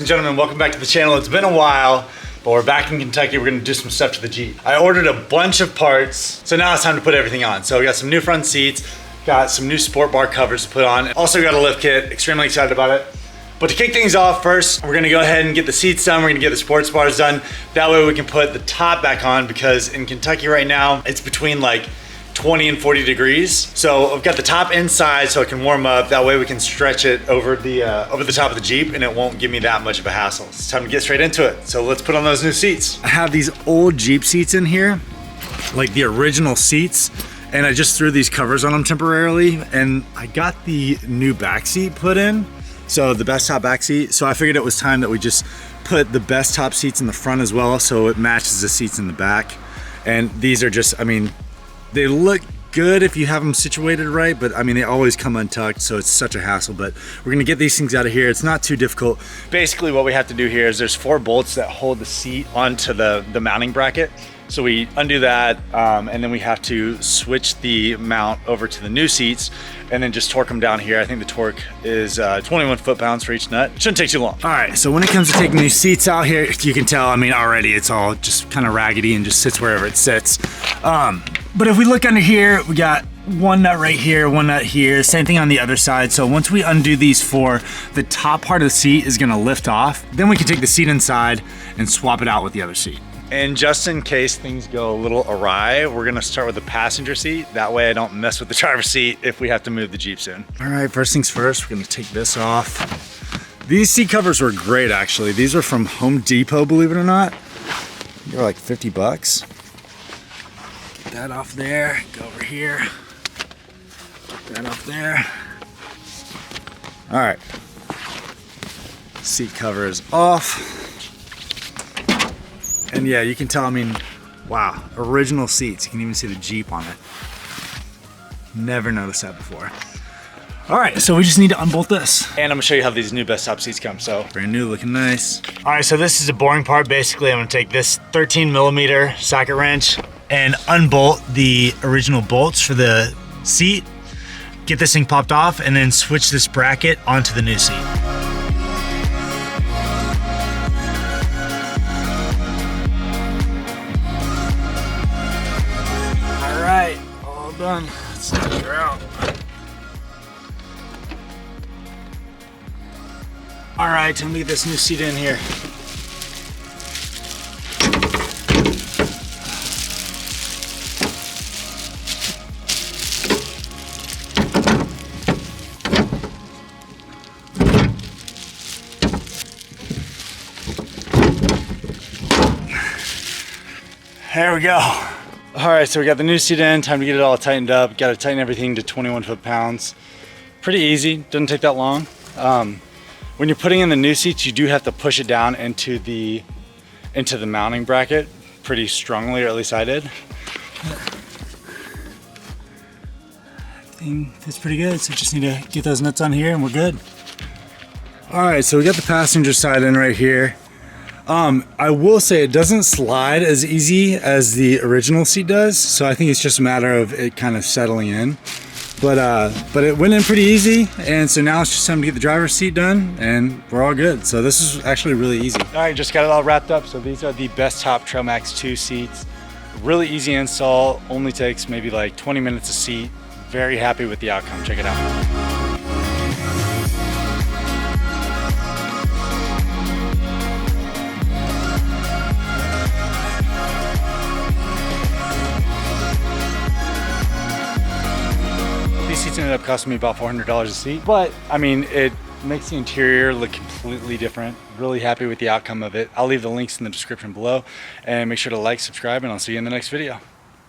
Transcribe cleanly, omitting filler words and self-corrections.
and gentlemen, welcome back to the channel. It's been a while, but we're back in Kentucky. We're gonna do some stuff to the Jeep. I ordered a bunch of parts, so now it's time to put everything on. So we got some new front seats, got some new sport bar covers to put on. Also got a lift kit, extremely excited about it. But to kick things off first, we're gonna go ahead and get the seats done. We're gonna get the sports bars done. That way we can put the top back on, because in Kentucky right now, it's between like 20 and 40 degrees. So I've got the top inside so it can warm up. That way we can stretch it over the top of the Jeep and it won't give me that much of a hassle. It's time to get straight into it. So let's put on those new seats. I have these old Jeep seats in here, like the original seats, and I just threw these covers on them temporarily, and I got the new back seat put in. So the Bestop back seat. So I figured it was time that we just put the Bestop seats in the front as well, so it matches the seats in the back. And these are just, I mean, they look good if you have them situated right, but I mean, they always come untucked, so it's such a hassle. But we're gonna get these things out of here. It's not too difficult. Basically what we have to do here is there's 4 bolts that hold the seat onto the mounting bracket. So we undo that, and then we have to switch the mount over to the new seats and then just torque them down here. I think the torque is 21 foot-pounds for each nut. It shouldn't take too long. All right, so when it comes to taking these seats out here, you can tell, I mean, already it's all just kind of raggedy and just sits wherever it sits. But if we look under here, we got one nut right here, one nut here, same thing on the other side. So once we undo these 4, the top part of the seat is gonna lift off. Then we can take the seat inside and swap it out with the other seat. And just in case things go a little awry, we're gonna start with the passenger seat. That way I don't mess with the driver's seat if we have to move the Jeep soon. All right, first things first, we're gonna take this off. These seat covers were great, actually. These are from Home Depot, believe it or not. They're like 50 bucks. Get that off there, go over here. Get that off there. All right, seat cover is off. And yeah, you can tell, I mean, wow, original seats. You can even see the Jeep on it. Never noticed that before. All right, so we just need to unbolt this. And I'm gonna show you how these new Bestop seats come, so. Brand new, looking nice. All right, so this is the boring part. Basically, I'm gonna take this 13mm socket wrench and unbolt the original bolts for the seat, get this thing popped off, and then switch this bracket onto the new seat. All done. Let's take her out. All right, time to get this new seat in here. There we go. All right, so we got the new seat in, time to get it all tightened up. Got to tighten everything to 21 foot-pounds. Pretty easy, doesn't take that long. When you're putting in the new seats, you do have to push it down into the mounting bracket pretty strongly, or at least I did. Everything fits pretty good, so just need to get those nuts on here and we're good. All right, so we got the passenger side in right here. I will say it doesn't slide as easy as the original seat does, so I think it's just a matter of it kind of settling in. But it went in pretty easy, and so now it's just time to get the driver's seat done, and we're all good. So this is actually really easy. All right, just got it all wrapped up. So these are the Bestop Trailmax 2 seats. Really easy install, only takes maybe like 20 minutes a seat. Very happy with the outcome, check it out. Seats ended up costing me about $400 a seat, but I mean, it makes the interior look completely different. Really happy with the outcome of it. I'll leave the links in the description below, and make sure to like, subscribe, and I'll see you in the next video.